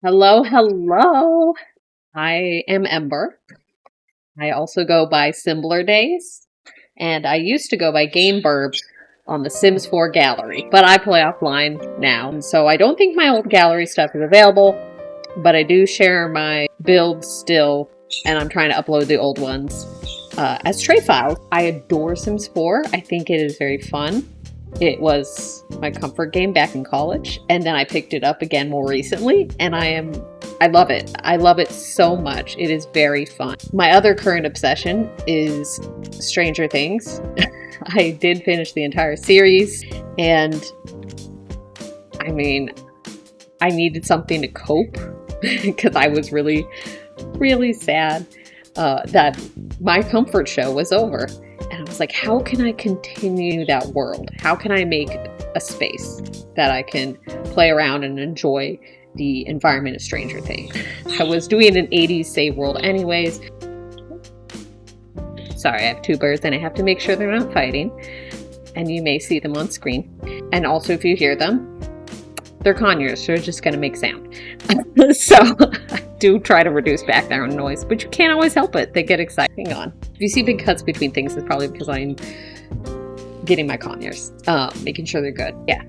Hello, hello. I am Ember. I also go by Similar Days, and I used to go by Game Burb on the Sims 4 gallery, but I play offline now, and so I don't think my old gallery stuff is available, but I do share my builds still, and I'm trying to upload the old ones as tray files. I adore Sims 4. I think it is very fun. It was my comfort game back in college, and then I picked it up again more recently, and I love it. I love it so much. It is very fun. My other current obsession is Stranger Things. I did finish the entire series, and I mean, I needed something to cope because I was really, really sad that my comfort show was over. And I was like, how can I continue that world? How can I make a space that I can play around and enjoy the environment of Stranger Things? I was doing an 80s save world anyways. Sorry, I have two birds and I have to make sure they're not fighting. And you may see them on screen. And also if you hear them, they're conures, so they're just going to make sound. So I do try to reduce background noise, but you can't always help it. They get excited. Hang on. If you see big cuts between things, it's probably because I'm getting my conures, making sure they're good. Yeah.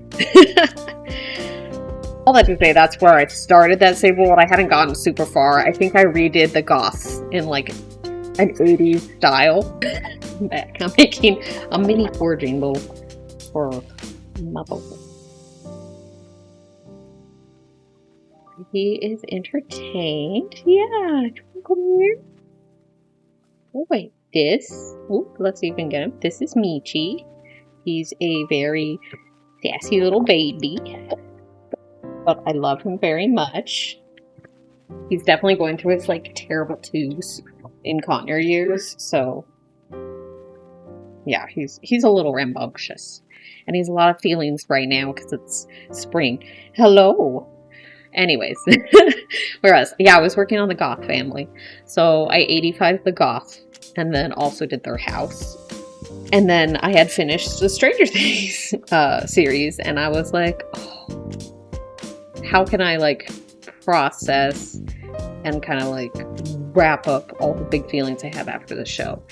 All that to say, that's where I started that save world. I hadn't gotten super far. I think I redid the Goths in like an 80s style. I'm making a mini forging bowl for my bowl. He is entertained. Yeah, come here. Oh, wait, this. Oh, let's see if we can get him. This is Michi. He's a very sassy little baby. But I love him very much. He's definitely going through his, like, terrible twos in conure years. So, yeah, he's a little rambunctious. And he has a lot of feelings right now because it's spring. Hello. Anyways, whereas, yeah, I was working on the Goth family. So I 85'd the Goth and then also did their house. And then I had finished the Stranger Things series and I was like, oh, how can I like process and kind of like wrap up all the big feelings I have after the show?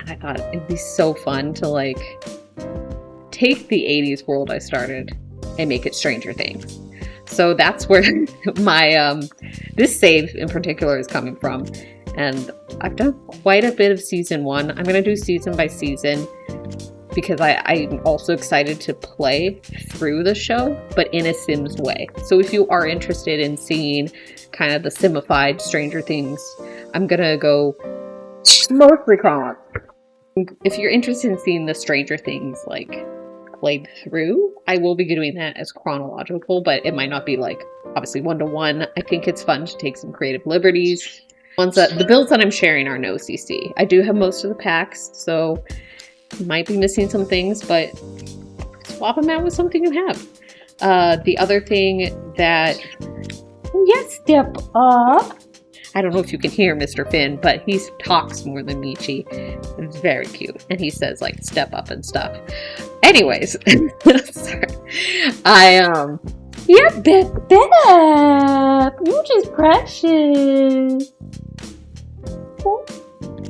And I thought it'd be so fun to like take the 80s world I started and make it Stranger Things. So that's where my, this save in particular is coming from. And I've done quite a bit of season 1. I'm going to do season by season because I'm also excited to play through the show, but in a Sims way. So if you are interested in seeing kind of the Simified Stranger Things, I'm going to go mostly chronological. If you're interested in seeing the Stranger Things, like, played through, I will be doing that as chronological, but it might not be like obviously 1-to-1. I think it's fun to take some creative liberties. The builds that I'm sharing are no CC. I do have most of the packs, so you might be missing some things, but swap them out with something you have. The other thing that, yes, step up. I don't know if you can hear Mr. Finn, but he talks more than Michi. It's very cute. And he says, like, step up and stuff. Anyways, sorry. Yeah, Bep, you're just precious.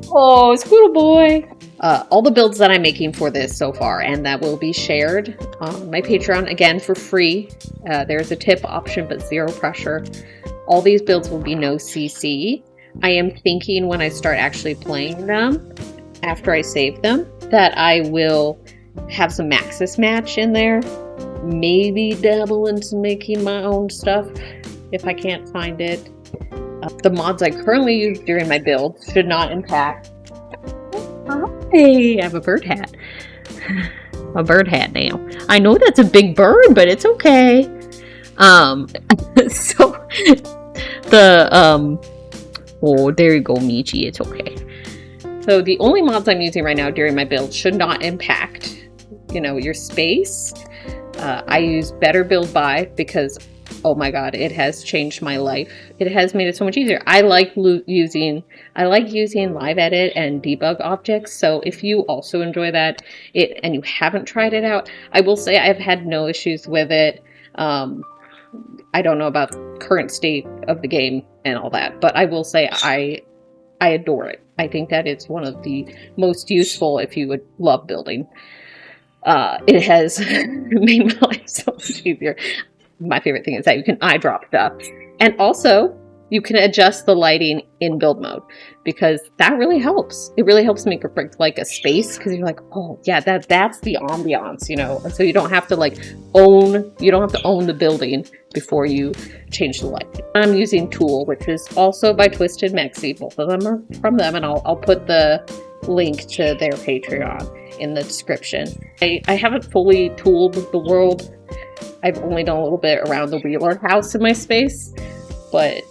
Oh, Squirtle boy. All the builds that I'm making for this so far, and that will be shared on my Patreon, again, for free. There's a tip option, but zero pressure. All these builds will be no CC. I am thinking when I start actually playing them, after I save them, that I will have some Maxis match in there. Maybe dabble into making my own stuff if I can't find it. The mods I currently use during my build should not impact. Hey, I have a bird hat. A bird hat now. I know that's a big bird, but it's okay. So oh, there you go, Michi, it's okay. So the only mods I'm using right now during my build should not impact, you know, your space. I use Better Build By because, oh my god, it has changed my life. It has made it so much easier. I like using Live Edit and debug objects. So if you also enjoy that, and you haven't tried it out, I will say I've had no issues with it. I don't know about current state of the game and all that, but I will say I adore it. I think that it's one of the most useful if you would love building. It has made my life so much easier. My favorite thing is that you can eye drop stuff. And also, you can adjust the lighting in build mode, because that really helps. It really helps make or break like a space, because you're like, oh yeah, that's the ambiance, you know. And so you don't have to own the building before you change the light. I'm using Tool, which is also by TwistedMexi. Both of them are from them, and I'll put the link to their Patreon in the description. I haven't fully tooled the world. I've only done a little bit around the Wheeler house in my space, but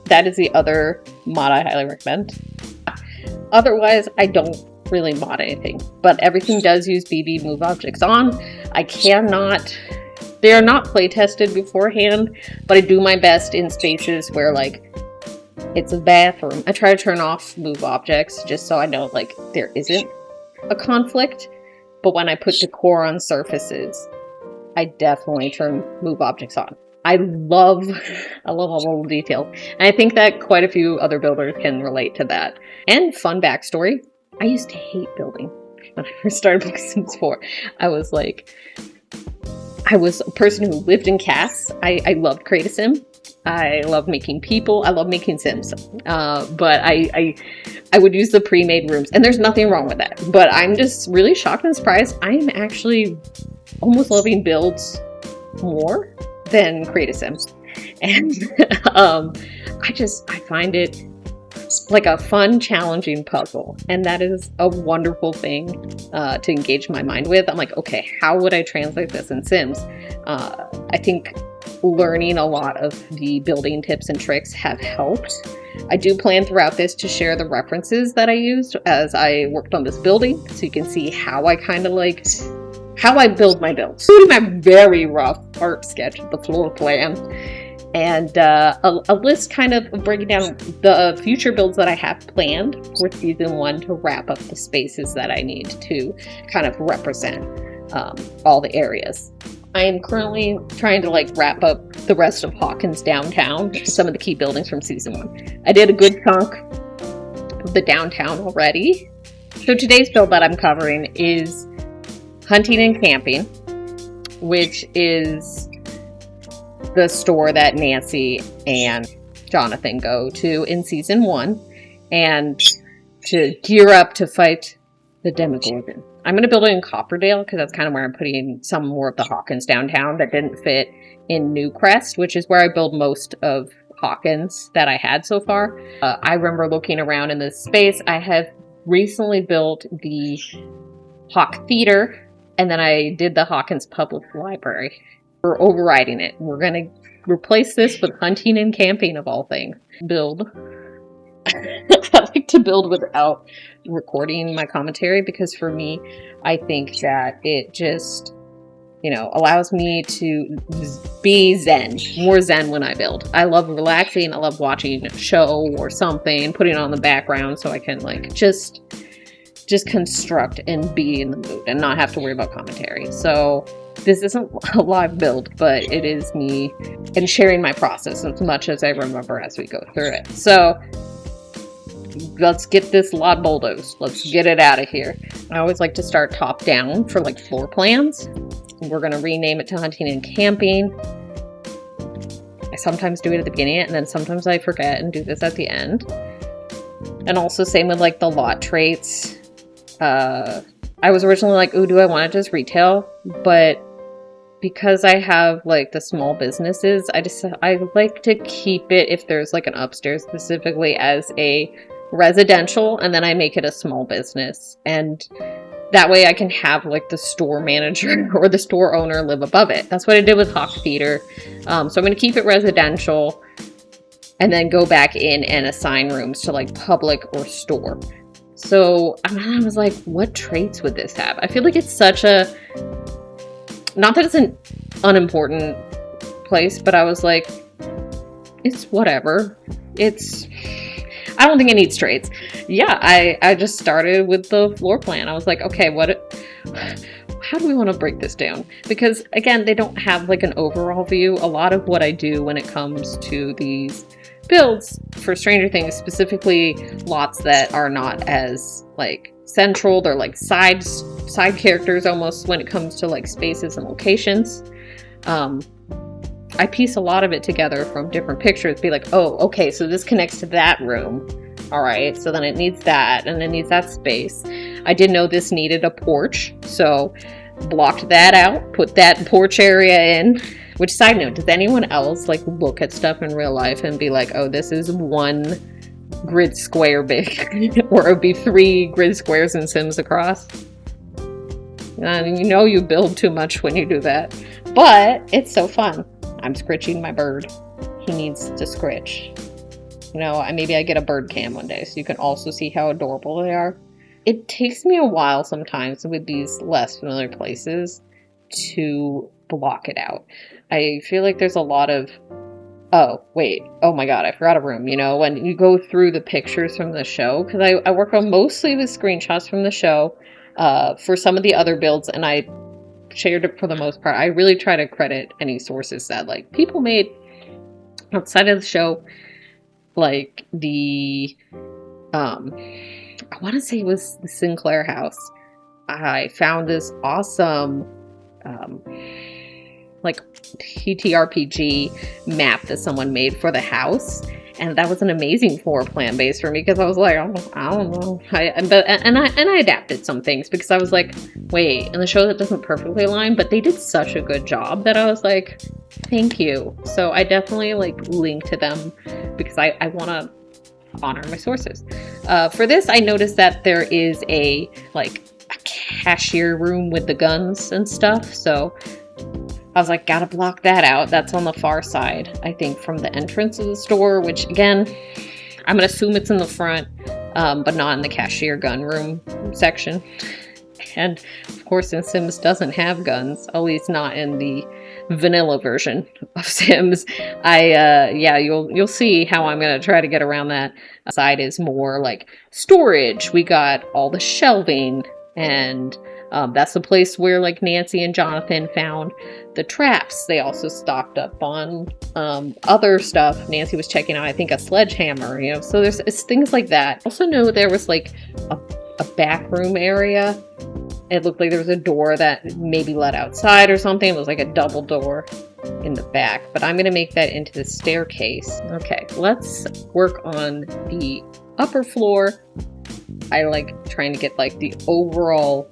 that is the other mod I highly recommend. Otherwise, I don't really mod anything, but everything does use BB move objects on. They are not play tested beforehand, but I do my best in spaces where it's a bathroom. I try to turn off move objects just so I know there isn't a conflict. But when I put decor on surfaces, I definitely turn move objects on. I love all the details. And I think that quite a few other builders can relate to that. And fun backstory, I used to hate building when I first started playing Sims 4. I was a person who lived in casts. I loved Create a Sim. I love making people. I love making Sims. But I would use the pre-made rooms, and there's nothing wrong with that. But I'm just really shocked and surprised. I'm actually almost loving builds more than Create a Sim. And I find it like a fun, challenging puzzle. And that is a wonderful thing to engage my mind with. I'm like, okay, how would I translate this in Sims? I think learning a lot of the building tips and tricks have helped. I do plan throughout this to share the references that I used as I worked on this building, so you can see how I how I build my builds. My very rough art sketch of the floor plan, and a list kind of breaking down the future builds that I have planned for season 1 to wrap up the spaces that I need to kind of represent all the areas. I am currently trying to wrap up the rest of Hawkins downtown, some of the key buildings from season 1. I did a good chunk of the downtown already. So today's build that I'm covering is Hunting and Camping, which is the store that Nancy and Jonathan go to in season 1, and to gear up to fight the Demogorgon. I'm going to build it in Copperdale because that's kind of where I'm putting some more of the Hawkins downtown that didn't fit in Newcrest, which is where I build most of Hawkins that I had so far. I remember looking around in this space. I have recently built the Hawk Theater, and then I did the Hawkins Public Library. We're overriding it. We're going to replace this with Hunting and Camping, of all things. Build. I like to build without recording my commentary, because for me, I think that it just, allows me to be zen, more zen when I build. I love relaxing. I love watching a show or something, putting it on the background so I can just construct and be in the mood and not have to worry about commentary. So this isn't a live build, but it is me and sharing my process as much as I remember as we go through it. So let's get this lot bulldozed. Let's get it out of here. I always like to start top down for floor plans. We're going to rename it to Hunting and Camping. I sometimes do it at the beginning, and then sometimes I forget and do this at the end. And also same with the lot traits. I was originally like, ooh, do I want to just retail? But because I have the small businesses, I like to keep it, if there's an upstairs specifically, as a residential, and then I make it a small business. And that way I can have the store manager or the store owner live above it. That's what I did with Hawk Theater. So I'm going to keep it residential and then go back in and assign rooms to public or store. So I was like, what traits would this have? I feel like it's such a, not that it's an unimportant place, but I was like, it's whatever. I don't think it needs traits. Yeah, I just started with the floor plan. I was like, okay, how do we want to break this down? Because again, they don't have like an overall view. A lot of what I do when it comes to these builds for Stranger Things, specifically lots that are not as like central, they're like side characters almost when it comes to like spaces and locations. I piece a lot of it together from different pictures, be like, oh, okay, so this connects to that room. All right, so then it needs that, and it needs that space. I did know this needed a porch, so blocked that out, put that porch area in. Which, side note, does anyone else like look at stuff in real life and be like, oh, this is 1 grid square big, or it would be 3 grid squares in Sims across? And you know you build too much when you do that, but it's so fun. I'm scritching my bird. He needs to scritch. You know, maybe I get a bird cam one day so you can also see how adorable they are. It takes me a while sometimes with these less familiar places to block it out. I feel like there's a lot of, oh, wait, oh my god, I forgot a room. You know, when you go through the pictures from the show, because I work on mostly with screenshots from the show for some of the other builds, and I shared it for the most part. I really try to credit any sources that like people made outside of the show, like the I want to say it was the Sinclair house. I found this awesome like TTRPG map that someone made for the house, and that was an amazing floor plan base for me because I was like, oh, I don't know, I adapted some things because I was like, wait, in the show that doesn't perfectly align, but they did such a good job that I was like, thank you. So I definitely like link to them because I want to honor my sources. For this, I noticed that there is a cashier room with the guns and stuff, so I was like, gotta block that out. That's on the far side, I think, from the entrance of the store, which again, I'm gonna assume it's in the front, but not in the cashier gun room section. And of course, since Sims doesn't have guns, at least not in the vanilla version of Sims, you'll see how I'm gonna try to get around that. Side is more like storage. We got all the shelving, and that's the place where like Nancy and Jonathan found the traps. They also stocked up on other stuff. Nancy was checking out, I think, a sledgehammer, you know, so there's things like that. Also know there was like a back room area. It looked like there was a door that maybe led outside or something. It was like a double door in the back, but I'm gonna make that into the staircase. Okay, let's work on the upper floor. I like trying to get like the overall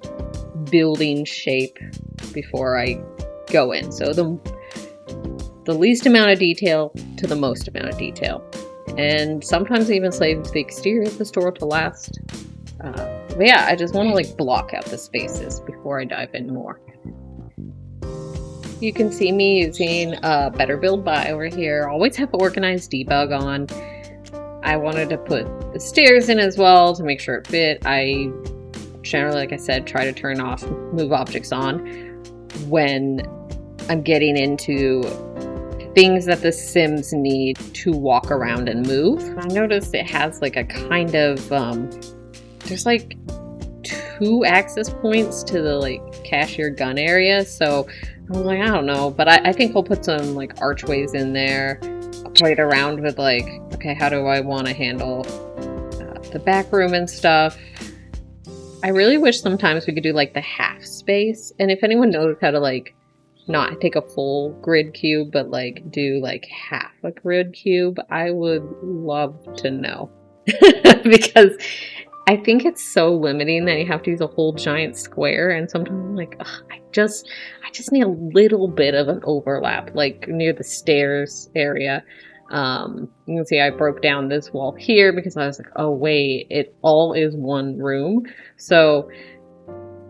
building shape before I go in. So the least amount of detail to the most amount of detail. And sometimes I even save the exterior of the store to last. But yeah, I just want to like block out the spaces before I dive in more. You can see me using Better Build By over here. Always have organized debug on. I wanted to put the stairs in as well to make sure it fit. I generally, like I said, try to turn off move objects on when I'm getting into things that the Sims need to walk around and move. I noticed it has like a kind of there's like 2 access points to the like cashier gun area, so I was like, I don't know, but I think we'll put some like archways in there. I'll play it around with like, okay, how do I want to handle the back room and stuff. I really wish sometimes we could do like the half space, and if anyone knows how to like not take a full grid cube but like do like half a grid cube, I would love to know. Because I think it's so limiting that you have to use a whole giant square, and sometimes I'm like, ugh, I just need a little bit of an overlap, like near the stairs area. You can see I broke down this wall here because I was like, oh wait, it all is one room. So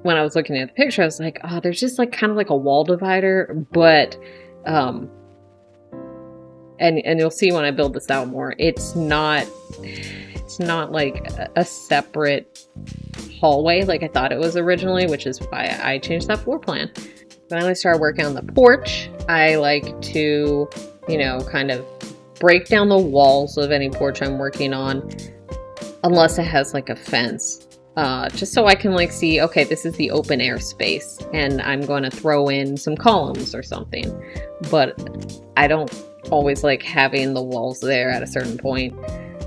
when I was looking at the picture, I was like, oh, there's just like kind of like a wall divider, but and you'll see when I build this out more, it's not like a separate hallway like I thought it was originally, which is why I changed that floor plan. When I started working on the porch, I like to, you know, kind of break down the walls of any porch I'm working on, unless it has like a fence. just so I can like see, okay, this is the open air space and I'm going to throw in some columns or something. But I don't always like having the walls there at a certain point.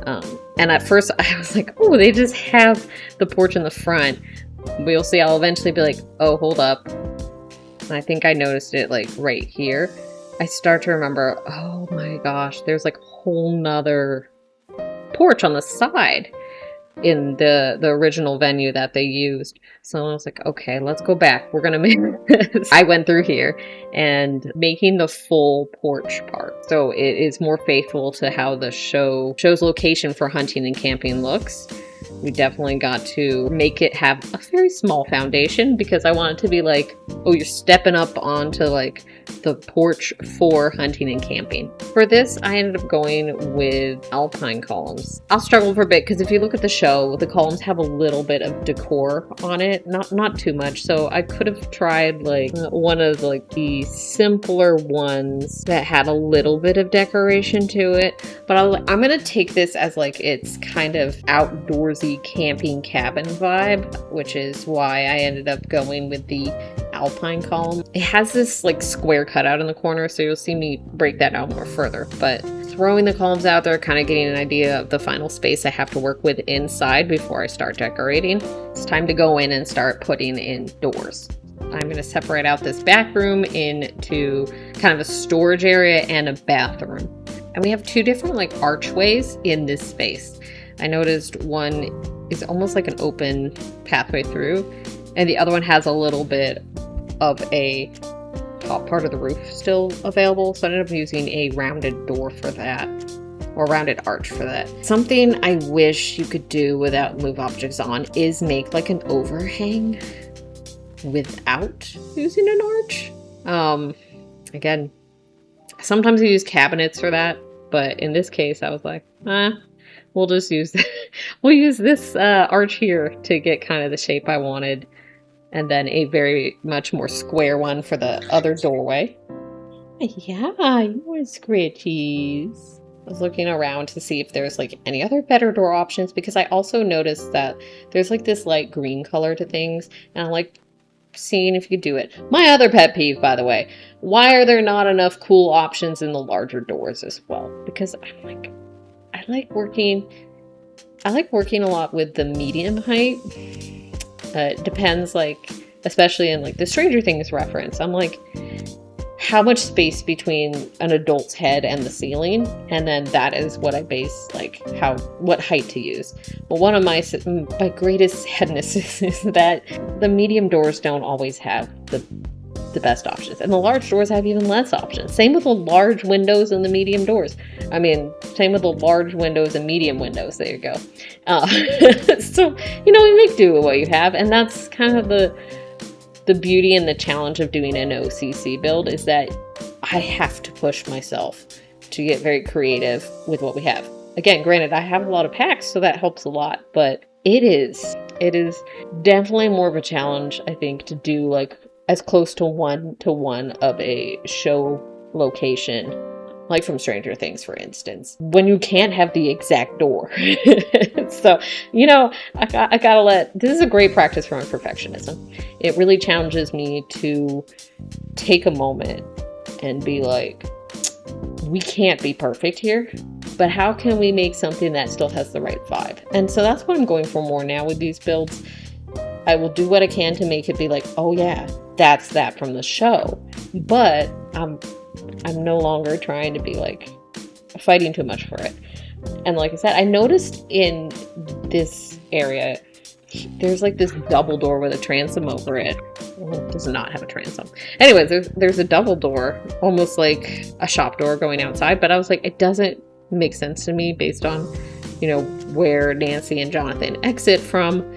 And at first I was like, oh, they just have the porch in the front. But you'll see I'll eventually be like, oh, hold up. And I think I noticed it like right here. I start to remember, oh my gosh, there's like a whole nother porch on the side in the original venue that they used. So I was like, okay, let's go back. We're gonna make this. I went through here and making the full porch part. So it is more faithful to how the show's location for hunting and camping looks. We definitely got to make it have a very small foundation because I want it to be like, oh, you're stepping up onto like the porch for hunting and camping. For this, I ended up going with alpine columns. I'll struggle for a bit because if you look at the show, the columns have a little bit of decor on it, not too much. So I could have tried like one of like the simpler ones that had a little bit of decoration to it. But I'm gonna take this as like it's kind of outdoorsy camping cabin vibe, which is why I ended up going with the alpine column. It has this like square cutout in the corner, so you'll see me break that out more further. But throwing the columns out there, kind of getting an idea of the final space I have to work with inside before I start decorating. It's time to go in and start putting in doors. I'm going to separate out this back room into kind of a storage area and a bathroom. And we have two different like archways in this space. I noticed one is almost like an open pathway through, and the other one has a little bit of a top part of the roof still available. So I ended up using a rounded door for that, or rounded arch for that. Something I wish you could do without move objects on is make like an overhang without using an arch. Again, sometimes I use cabinets for that, but in this case I was like, we'll just use we'll use this arch here to get kind of the shape I wanted, and then a very much more square one for the other doorway. Yeah, you want scratchies. I was looking around to see if there's like any other better door options, because I also noticed that there's like this light green color to things, and I'm like seeing if you could do it. My other pet peeve, by the way, why are there not enough cool options in the larger doors as well? Because I'm like, I like working a lot with the medium height. It depends, like, especially in like the Stranger Things reference, I'm like, how much space between an adult's head and the ceiling, and then that is what I base like what height to use. But one of my greatest sadnesses is that the medium doors don't always have the best options, and the large doors have even less options. Same with the large windows and the medium doors. I mean, same with the large windows and medium windows. There you go. So, you know, you make do with what you have, and that's kind of the beauty and the challenge of doing an OCC build, is that I have to push myself to get very creative with what we have. Again, granted, I have a lot of packs, so that helps a lot, but it is definitely more of a challenge, I think, to do like as close to one of a show location, like from Stranger Things, for instance, when you can't have the exact door. So, you know, I gotta this is a great practice for my perfectionism. It really challenges me to take a moment and be like, we can't be perfect here, but how can we make something that still has the right vibe? And so that's what I'm going for more now with these builds. I will do what I can to make it be like, oh yeah, that's that from the show. But I'm no longer trying to be like fighting too much for it. And like I said, I noticed in this area, there's like this double door with a transom over it. Well, it does not have a transom. Anyways, there's a double door, almost like a shop door going outside. But I was like, it doesn't make sense to me based on, you know, where Nancy and Jonathan exit from.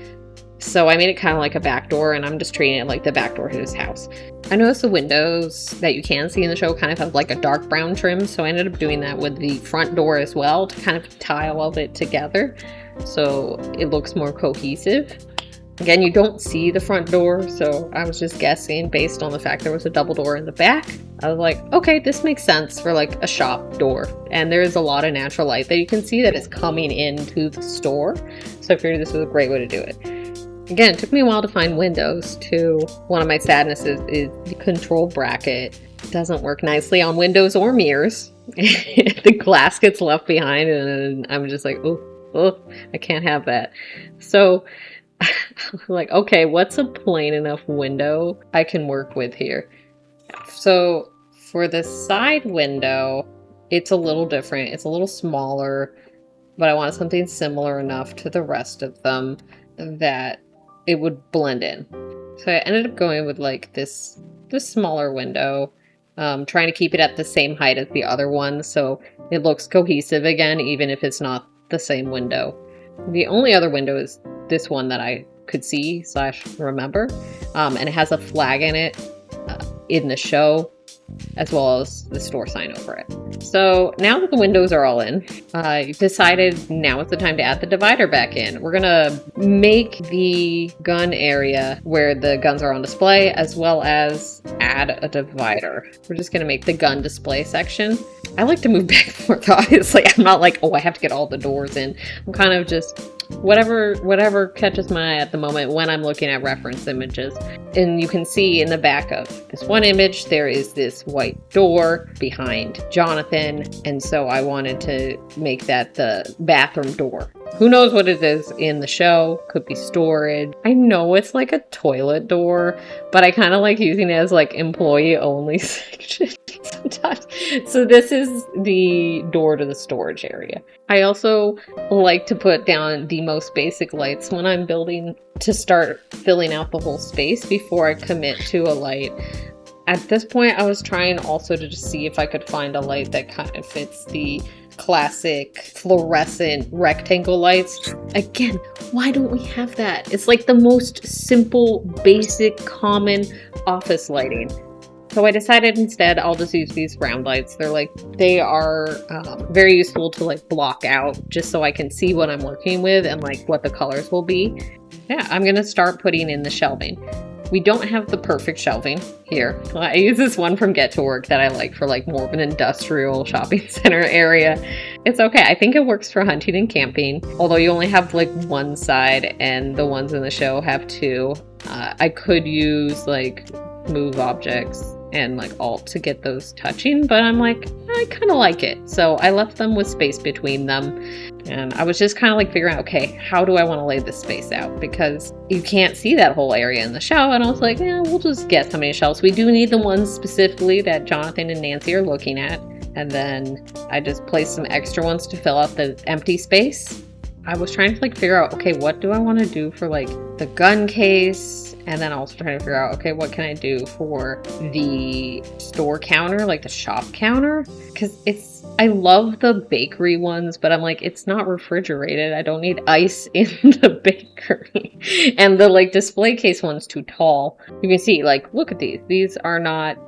So I made it kind of like a back door, and I'm just treating it like the back door to his house. I noticed the windows that you can see in the show kind of have like a dark brown trim, so I ended up doing that with the front door as well to kind of tie all of it together so it looks more cohesive. Again, you don't see the front door, so I was just guessing based on the fact there was a double door in the back. I was like, okay, this makes sense for like a shop door. And there is a lot of natural light that you can see that is coming into the store. So I figured this was a great way to do it. Again, it took me a while to find windows too. One of my sadnesses is the control bracket doesn't work nicely on windows or mirrors. The glass gets left behind and I'm just like, oh, I can't have that. So like, okay, what's a plain enough window I can work with here? So for the side window, it's a little different. It's a little smaller, but I wanted something similar enough to the rest of them that it would blend in. So I ended up going with like this smaller window, trying to keep it at the same height as the other one so it looks cohesive again, even if it's not the same window. The only other window is this one that I could see / remember, and it has a flag in it in the show, as well as the store sign over it. So now that the windows are all in, I decided now is the time to add the divider back in. We're gonna make the gun area where the guns are on display, as well as add a divider. We're just gonna make the gun display section. I like to move back and forth, obviously. I'm not like, oh, I have to get all the doors in. I'm kind of just whatever catches my eye at the moment when I'm looking at reference images. And you can see in the back of this one image, there is this white door behind Jonathan. And so I wanted to make that the bathroom door. Who knows what it is in the show? Could be storage. I know it's like a toilet door, but I kind of like using it as like employee only section sometimes. So this is the door to the storage area. I also like to put down the most basic lights when I'm building to start filling out the whole space before I commit to a light. At this point, I was trying also to just see if I could find a light that kind of fits the classic fluorescent rectangle lights. Again, why don't we have that? It's like the most simple, basic, common office lighting. So I decided instead I'll just use these round lights. They are very useful to like block out just so I can see what I'm working with and like what the colors will be. Yeah, I'm gonna start putting in the shelving. We don't have the perfect shelving here. I use this one from Get to Work that I like for like more of an industrial shopping center area. It's okay. I think it works for hunting and camping, although you only have like one side and the ones in the show have two. I could use like move objects and like alt to get those touching, but I'm like, I kind of like it. So I left them with space between them. And I was just kind of like figuring out, okay, how do I want to lay this space out? Because you can't see that whole area in the show. And I was like, yeah, we'll just get so many shelves. We do need the ones specifically that Jonathan and Nancy are looking at. And then I just placed some extra ones to fill out the empty space. I was trying to like figure out, okay, what do I want to do for like the gun case? And then also trying to figure out, okay, what can I do for the store counter, like the shop counter? Because I love the bakery ones, but I'm like, it's not refrigerated. I don't need ice in the bakery. And the like display case one's too tall. You can see, like, look at these. These are not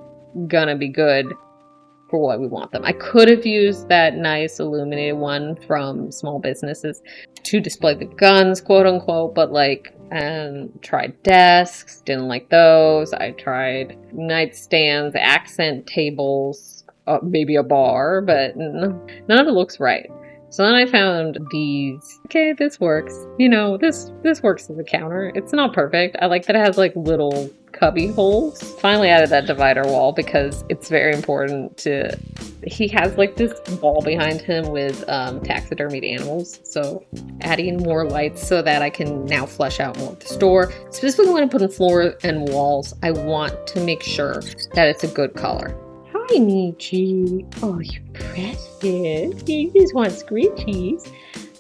gonna be good for what we want them. I could have used that nice illuminated one from Small Businesses to display the guns, quote unquote, but like, tried desks, didn't like those. I tried nightstands, accent tables, maybe a bar, but none of it looks right. So then I found these. Okay, this works. You know, this works as a counter. It's not perfect. I like that it has like little cubby holes. Finally added that divider wall because it's very important to... He has like this wall behind him with taxidermied animals. So adding more lights so that I can now flesh out more of the store. Specifically when I put in floor and walls, I want to make sure that it's a good color. Hi, Michi. Oh, you're precious. You just want screechies.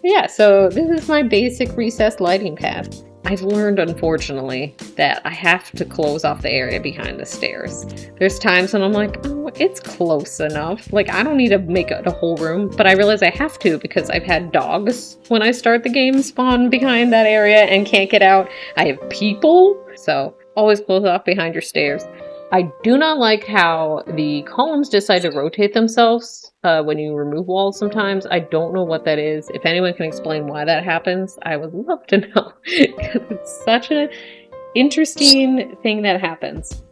Yeah, so this is my basic recessed lighting path. I've learned, unfortunately, that I have to close off the area behind the stairs. There's times when I'm like, oh, it's close enough. Like, I don't need to make it a whole room, but I realize I have to because I've had dogs when I start the game spawn behind that area and can't get out. I have people, so always close off behind your stairs. I do not like how the columns decide to rotate themselves when you remove walls sometimes. I don't know what that is. If anyone can explain why that happens, I would love to know. Because it's such an interesting thing that happens.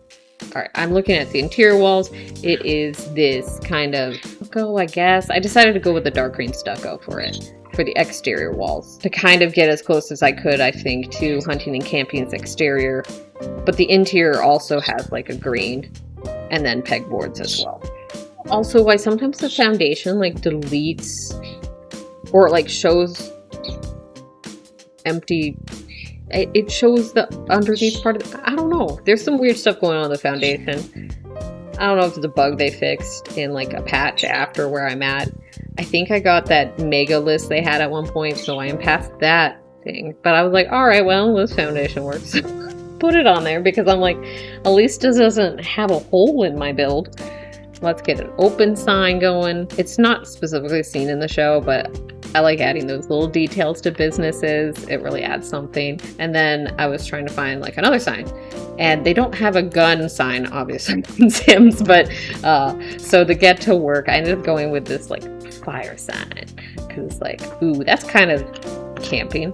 Alright, I'm looking at the interior walls. It is this kind of stucco, I guess. I decided to go with the dark green stucco for it. for the exterior walls to kind of get as close as I could, I think, to hunting and camping's exterior. But the interior also has like a green and then pegboards as well. Also, why sometimes the foundation like deletes or like shows empty. It shows the underneath part of I don't know. There's some weird stuff going on in the foundation. I don't know if it's a bug they fixed in like a patch after where I'm at. I think I got that mega list they had at one point, so I am past that thing. But I was like, alright, well, this foundation works. Put it on there because I'm like, at least it doesn't have a hole in my build. Let's get an open sign going. It's not specifically seen in the show, but I like adding those little details to businesses. It really adds something. And then I was trying to find like another sign. And they don't have a gun sign, obviously, in Sims, but so to get to work, I ended up going with this like fire sign. Because like, ooh, that's kind of camping.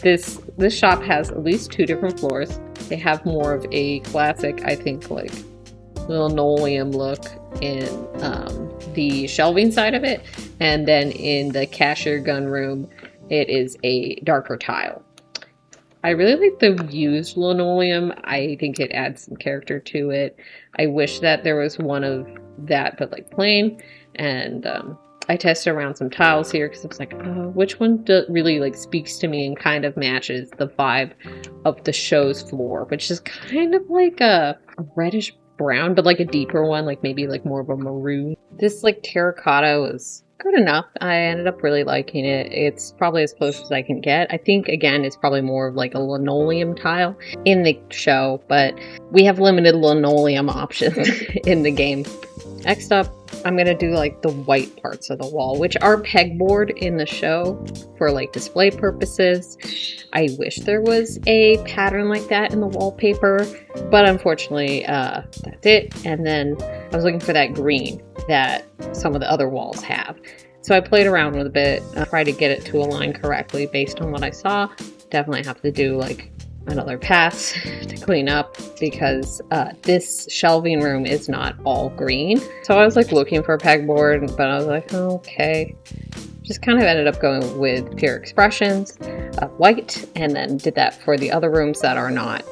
This shop has at least 2 different floors. They have more of a classic, I think, like linoleum look in the shelving side of it, and then in the cashier gun room it is a darker tile. I really like the used linoleum. I think it adds some character to it. I wish that there was one of that but like plain, and I tested around some tiles here because I was like, which one really like speaks to me and kind of matches the vibe of the show's floor, which is kind of like a reddish brown, but like a deeper one, like maybe like more of a maroon. This like terracotta was good enough. I ended up really liking it. It's probably as close as I can get. I think again it's probably more of like a linoleum tile in the show, but we have limited linoleum options in the game. Next up, I'm gonna do like the white parts of the wall, which are pegboard in the show for like display purposes. I wish there was a pattern like that in the wallpaper, but unfortunately that's it. And then I was looking for that green that some of the other walls have. So I played around with a bit, tried to get it to align correctly based on what I saw. Definitely have to do like another pass to clean up because this shelving room is not all green. So I was like looking for a pegboard, but I was like, oh, okay. Just kind of ended up going with Pure Expressions of white, and then did that for the other rooms that are not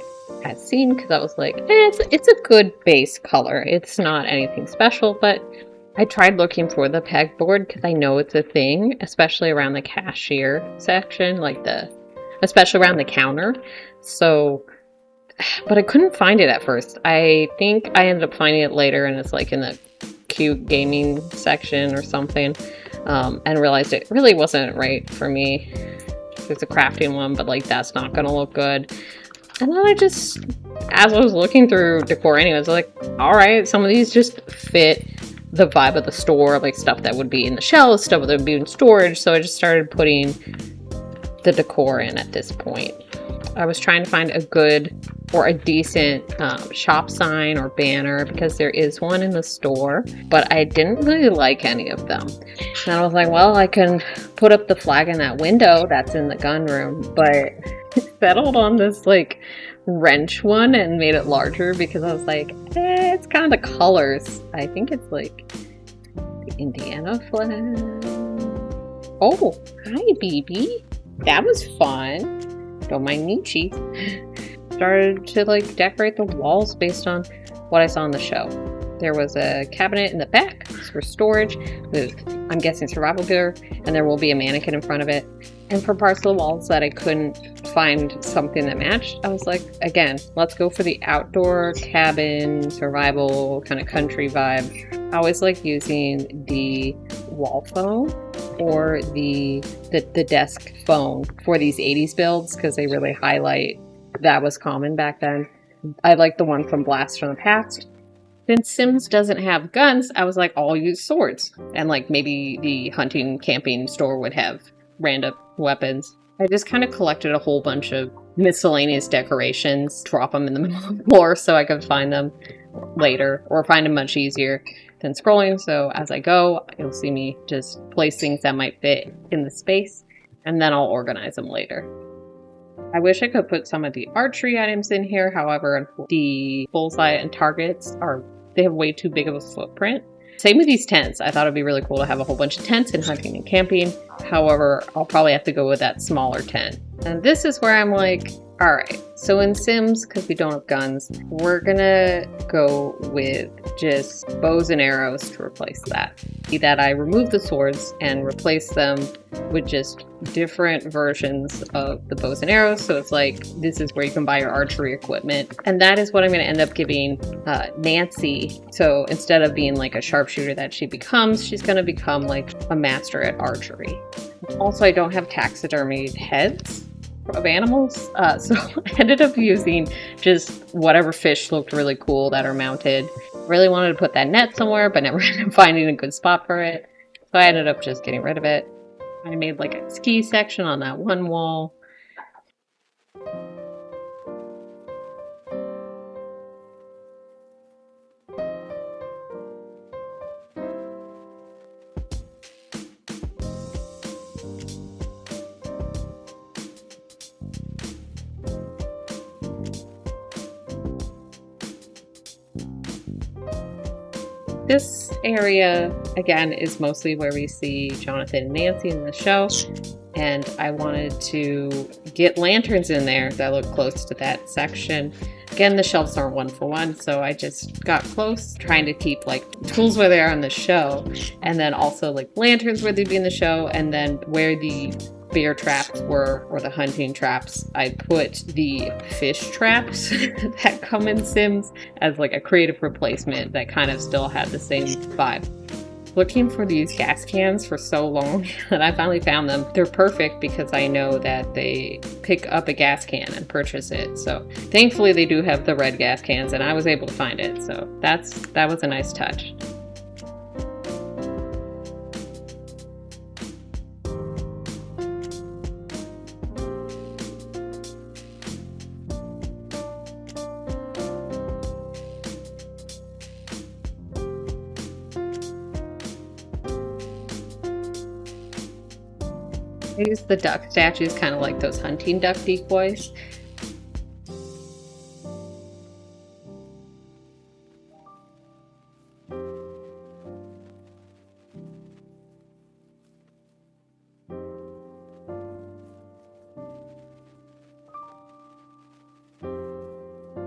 as seen because I was like, it's a good base color. It's not anything special, but I tried looking for the pegboard because I know it's a thing, especially around the cashier section, like especially around the counter. So, but I couldn't find it at first. I think I ended up finding it later, and it's like in the cute gaming section or something, and realized it really wasn't right for me. There's a crafting one, but like that's not gonna look good. And then I just, as I was looking through decor anyways, I was like, all right, some of these just fit the vibe of the store, like stuff that would be in the shelves, stuff that would be in storage. So I just started putting the decor in at this point. I was trying to find a good or a decent shop sign or banner because there is one in the store, but I didn't really like any of them. And I was like, well, I can put up the flag in that window that's in the gun room, but settled on this like wrench one and made it larger because I was like, it's kind of the colors. I think it's like the Indiana flag. Oh, hi, BB. That was fun. Don't mind me, Chief. Started to like decorate the walls based on what I saw in the show. There was a cabinet in the back for storage with, I'm guessing, survival gear, and there will be a mannequin in front of it. And for parts of the walls that I couldn't find something that matched, I was like, again, let's go for the outdoor cabin, survival, kind of country vibe. I always like using the wall phone or the desk phone for these 80s builds because they really highlight that was common back then. I like the one from Blast from the Past. Since Sims doesn't have guns, I was like, I'll use swords. And like maybe the hunting camping store would have random weapons. I just kind of collected a whole bunch of miscellaneous decorations, drop them in the middle of the floor so I could find them later, or find them much easier than scrolling. So as I go, you'll see me just place things that might fit in the space, and then I'll organize them later. I wish I could put some of the archery items in here. However, the bullseye and targets they have way too big of a footprint. Same with these tents. I thought it'd be really cool to have a whole bunch of tents in hunting and camping. However, I'll probably have to go with that smaller tent. And this is where I'm like, all right, so in Sims, because we don't have guns, we're gonna go with just bows and arrows to replace that. Be that I remove the swords and replace them with just different versions of the bows and arrows. So it's like, this is where you can buy your archery equipment. And that is what I'm gonna end up giving Nancy. So instead of being like a sharpshooter that she becomes, she's gonna become like a master at archery. Also, I don't have taxidermied heads of animals, so I ended up using just whatever fish looked really cool that are mounted. Really wanted to put that net somewhere, but never ended up finding a good spot for it, so I ended up just getting rid of it. I made like a ski section on that one wall. This area, again, is mostly where we see Jonathan and Nancy in the show, and I wanted to get lanterns in there that look close to that section. Again, the shelves aren't 1-for-1, so I just got close, trying to keep like tools where they are in the show, and then also like lanterns where they'd be in the show, and then where the bear traps were, or the hunting traps, I put the fish traps that come in Sims as like a creative replacement that kind of still had the same vibe. Looking for these gas cans for so long that I finally found them. They're perfect because I know that they pick up a gas can and purchase it. So thankfully they do have the red gas cans and I was able to find it. So that was a nice touch. I use the duck statues kind of like those hunting duck decoys.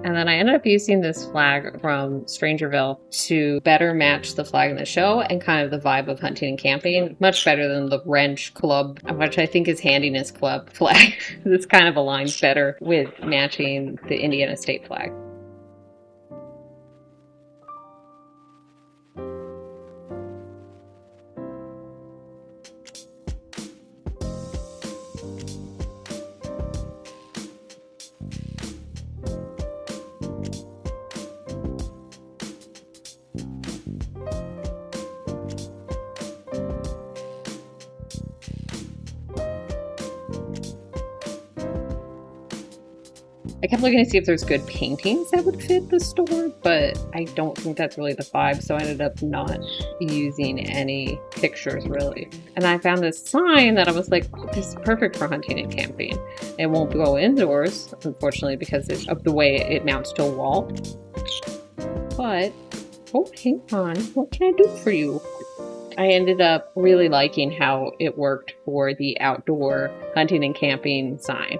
And then I ended up using this flag from Strangerville to better match the flag in the show and kind of the vibe of hunting and camping. Much better than the Wrench Club, which I think is Handiness Club flag. This kind of aligns better with matching the Indiana state flag. I kept looking to see if there's good paintings that would fit the store, but I don't think that's really the vibe, so I ended up not using any pictures really. And I found this sign that I was like, oh, this is perfect for hunting and camping. It won't go indoors, unfortunately, because of the way it mounts to a wall. But, oh, hang on, what can I do for you? I ended up really liking how it worked for the outdoor hunting and camping sign.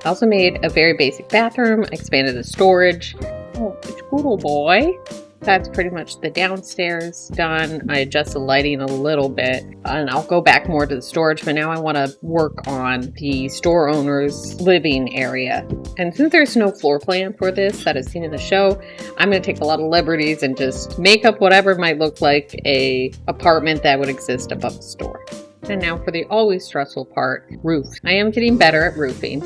I also made a very basic bathroom, expanded the storage. Oh, it's little boy. That's pretty much the downstairs done. I adjust the lighting a little bit and I'll go back more to the storage, but now I want to work on the store owner's living area. And since there's no floor plan for this that is seen in the show, I'm going to take a lot of liberties and just make up whatever might look like a apartment that would exist above the store. And now for the always stressful part, roof. I am getting better at roofing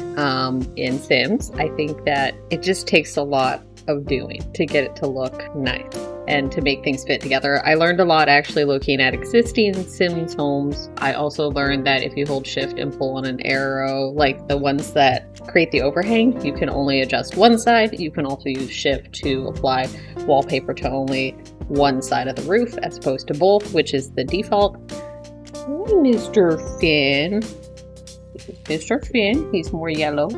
in Sims. I think that it just takes a lot of doing to get it to look nice. and to make things fit together. I learned a lot actually looking at existing Sims homes. I also learned that if you hold shift and pull on an arrow, like the ones that create the overhang, you can only adjust one side. You can also use shift to apply wallpaper to only one side of the roof as opposed to both, which is the default. Hey, Mr. Finn. Mr. Finn, he's more yellow.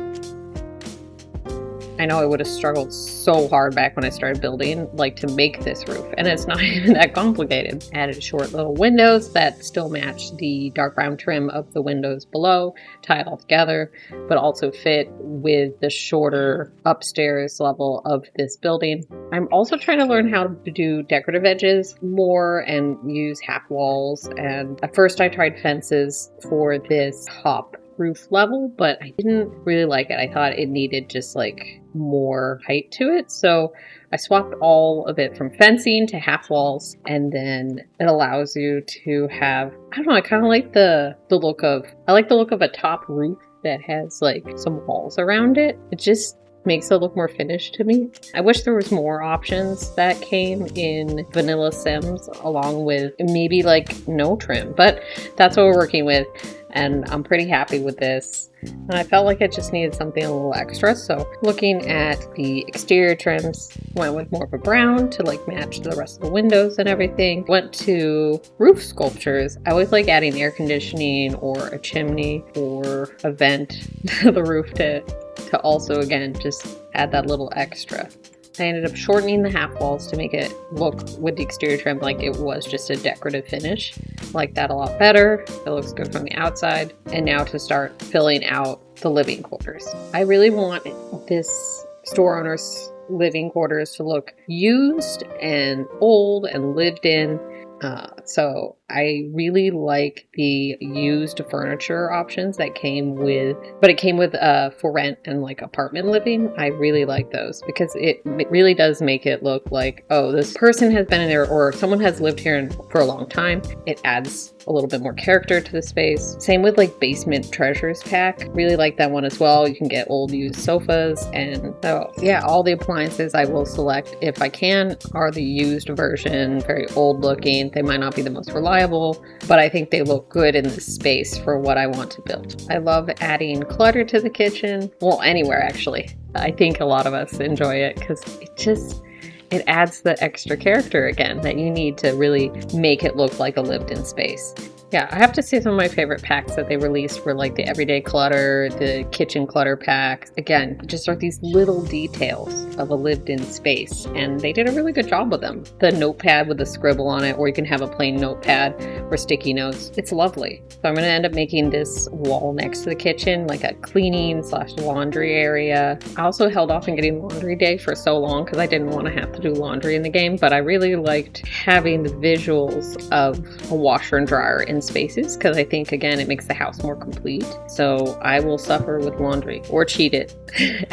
I know I would have struggled so hard back when I started building, like to make this roof, and it's not even that complicated. Added short little windows that still match the dark brown trim of the windows below, tie it all together, but also fit with the shorter upstairs level of this building. I'm also trying to learn how to do decorative edges more and use half walls, and at first I tried fences for this top roof level, but I didn't really like it. I thought it needed just like more height to it, so I swapped all of it from fencing to half walls, and then it allows you to have, I don't know, I kind of like the look of a top roof that has like some walls around it. It just makes it look more finished to me. I wish there was more options that came in vanilla Sims along with maybe like no trim, but that's what we're working with. And I'm pretty happy with this. And I felt like it just needed something a little extra. So looking at the exterior trims, went with more of a brown to like match the rest of the windows and everything. Went to roof sculptures. I always like adding air conditioning or a chimney or a vent to the roof to also, again, just add that little extra. I ended up shortening the half walls to make it look with the exterior trim like it was just a decorative finish. Like that a lot better. It looks good from the outside. And now to start filling out the living quarters. I really want this store owner's living quarters to look used and old and lived in. So I really like the used furniture options that came with, but it came with for rent and like apartment living. I really like those because it really does make it look like, oh, this person has been in there or someone has lived here for a long time. It adds a little bit more character to the space. Same with like basement treasures pack. Really like that one as well. You can get old used sofas, and so yeah, all the appliances I will select if I can are the used version, very old looking. They might not be the most reliable, but I think they look good in this space for what I want to build. I love adding clutter to the kitchen. Well, anywhere actually. I think a lot of us enjoy it because it adds the extra character again that you need to really make it look like a lived-in space. Yeah, I have to say some of my favorite packs that they released were like the everyday clutter, the kitchen clutter pack. Again, just are these little details of a lived-in space, and they did a really good job with them. The notepad with a scribble on it, or you can have a plain notepad or sticky notes. It's lovely. So I'm going to end up making this wall next to the kitchen like a cleaning / laundry area. I also held off on getting laundry day for so long because I didn't want to have to do laundry in the game, but I really liked having the visuals of a washer and dryer in spaces because I think, again, it makes the house more complete. So I will suffer with laundry or cheat it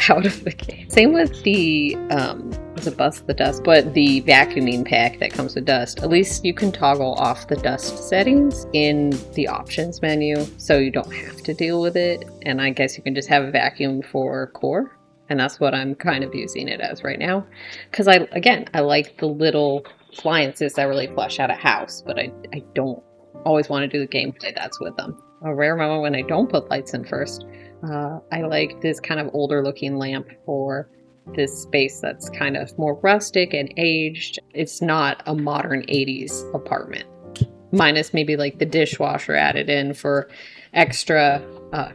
out of the game. Same with the it's a bust the dust, but the vacuuming pack that comes with dust. At least you can toggle off the dust settings in the options menu so you don't have to deal with it. And I guess you can just have a vacuum for core. And that's what I'm kind of using it as right now. Because I like the little appliances that really flesh out a house, but I don't always want to do the gameplay that's with them. A rare moment when I don't put lights in first. I like this kind of older looking lamp for this space that's kind of more rustic and aged. It's not a modern 80s apartment. Minus maybe like the dishwasher added in for extra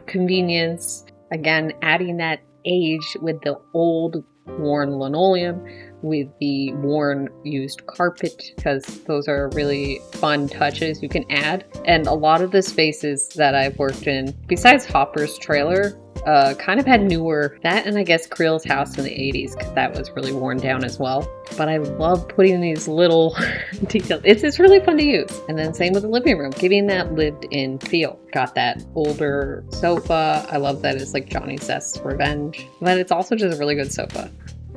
convenience. Again, adding that age with the old worn linoleum, with the worn used carpet, because those are really fun touches you can add. And a lot of the spaces that I've worked in, besides Hopper's trailer, kind of had newer, that and I guess Creel's house in the 80s, because that was really worn down as well. But I love putting these little details. It's really fun to use. And then same with the living room, giving that lived-in feel. Got that older sofa. I love that it's like Johnny Zest's Revenge. But it's also just a really good sofa.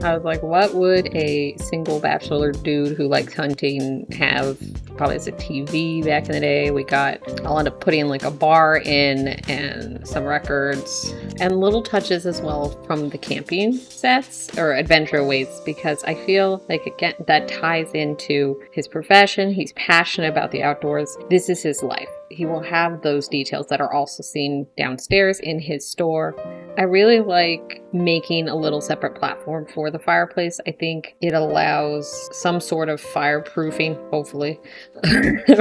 I was like, what would a single bachelor dude who likes hunting have probably as a TV back in the day. I'll end up putting like a bar in and some records and little touches as well from the camping sets or adventure ways, because I feel like, again, that ties into his profession. He's passionate about the outdoors. This is his life. He will have those details that are also seen downstairs in his store. I really like making a little separate platform for the fireplace. I think it allows some sort of fireproofing, hopefully,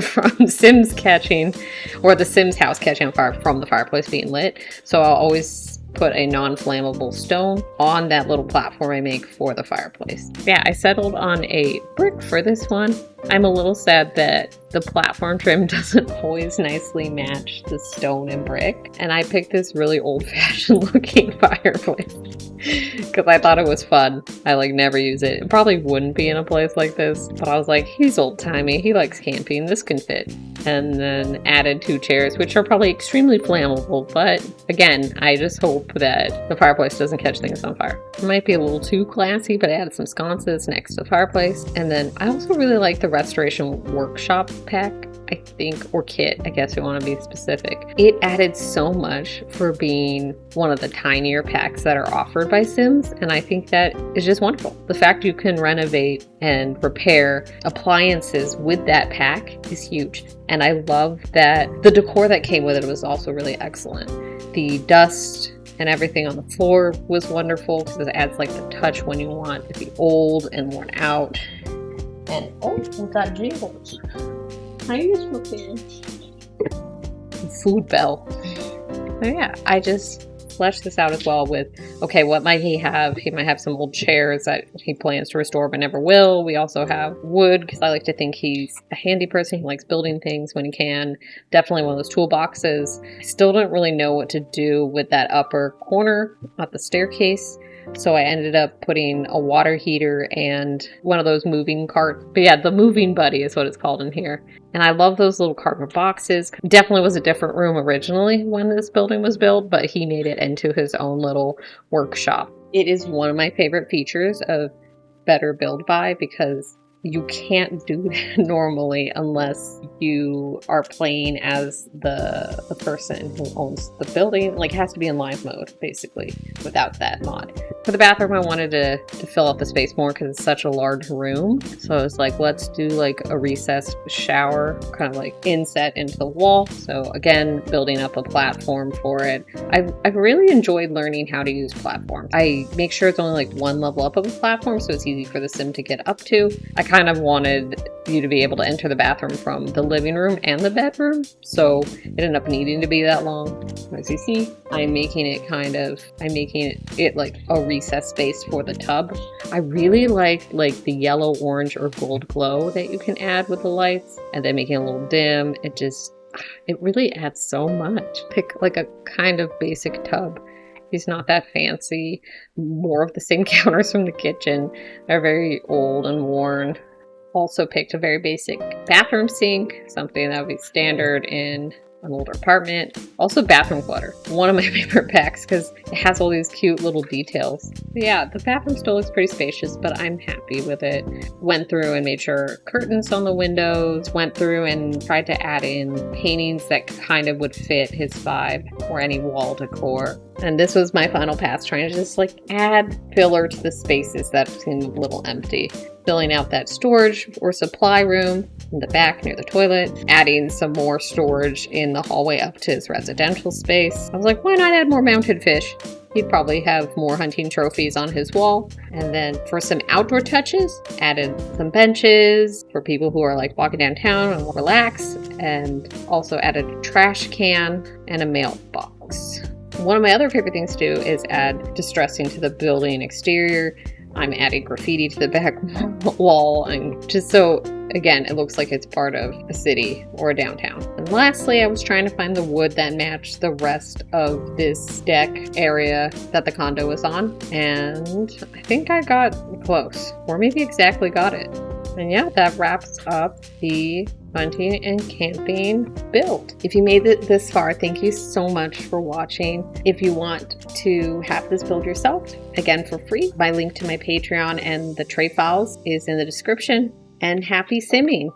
from Sims catching, or the Sims house catching on fire from the fireplace being lit. So I'll always put a non-flammable stone on that little platform I make for the fireplace. Yeah, I settled on a brick for this one. I'm a little sad that the platform trim doesn't always nicely match the stone and brick, and I picked this really old-fashioned looking fireplace because I thought it was fun. I never use it. It probably wouldn't be in a place like this, but I was like, he's old-timey, he likes camping, this can fit. And then added 2 chairs, which are probably extremely flammable, but again, I just hope that the fireplace doesn't catch things on fire. It might be a little too classy, but I added some sconces next to the fireplace. And then I also really like the restoration workshop pack, I think, or kit, I guess we want to be specific. It added so much for being one of the tinier packs that are offered by Sims, and I think that is just wonderful. The fact you can renovate and repair appliances with that pack is huge. And I love that the decor that came with it was also really excellent. The dust and everything on the floor was wonderful because it adds like the touch when you want it to be old and worn out. And oh, we got jingles. How you smoking? Food bell. So yeah, I just fleshed this out as well with, okay, what might he have? He might have some old chairs that he plans to restore but never will. We also have wood, because I like to think he's a handy person. He likes building things when he can. Definitely one of those toolboxes. I still don't really know what to do with that upper corner at the staircase. So I ended up putting a water heater and one of those moving carts. But yeah, the moving buddy is what it's called in here. And I love those little cardboard boxes. Definitely was a different room originally when this building was built, but he made it into his own little workshop. It is one of my favorite features of Better Build By, because you can't do that normally unless you are playing as the person who owns the building. Like, it has to be in live mode, basically, without that mod. For the bathroom, I wanted to fill up the space more because it's such a large room. So I was like, let's do like a recessed shower, kind of like inset into the wall. So again, building up a platform for it. I've really enjoyed learning how to use platforms. I make sure it's only like one level up of a platform so it's easy for the sim to get up to. I kind of wanted you to be able to enter the bathroom from the living room and the bedroom, so it ended up needing to be that long. As you see, I'm making it like a recessed space for the tub. I really like the yellow, orange, or gold glow that you can add with the lights, and then making it a little dim. It really adds so much. Pick like a kind of basic tub. He's not that fancy. More of the same counters from the kitchen. They're very old and worn. Also picked a very basic bathroom sink, something that would be standard in an older apartment. Also bathroom clutter. One of my favorite packs because it has all these cute little details. But yeah, the bathroom still looks pretty spacious, but I'm happy with it. Went through and made sure curtains on the windows. Went through and tried to add in paintings that kind of would fit his vibe, or any wall decor. And this was my final pass, trying to just like add filler to the spaces that seemed a little empty. Filling out that storage or supply room in the back near the toilet, adding some more storage in the hallway up to his residential space. I was like, why not add more mounted fish? He'd probably have more hunting trophies on his wall. And then for some outdoor touches, added some benches for people who are like walking downtown and relax, and also added a trash can and a mailbox. One of my other favorite things to do is add distressing to the building exterior. I'm adding graffiti to the back wall, and just so, again, it looks like it's part of a city or a downtown. And lastly, I was trying to find the wood that matched the rest of this deck area that the condo was on, and I think I got close, or maybe exactly got it. And yeah, that wraps up the hunting and camping build. If you made it this far, thank you so much for watching. If you want to have this build yourself, again for free, my link to my Patreon and the tray files is in the description. And happy simming!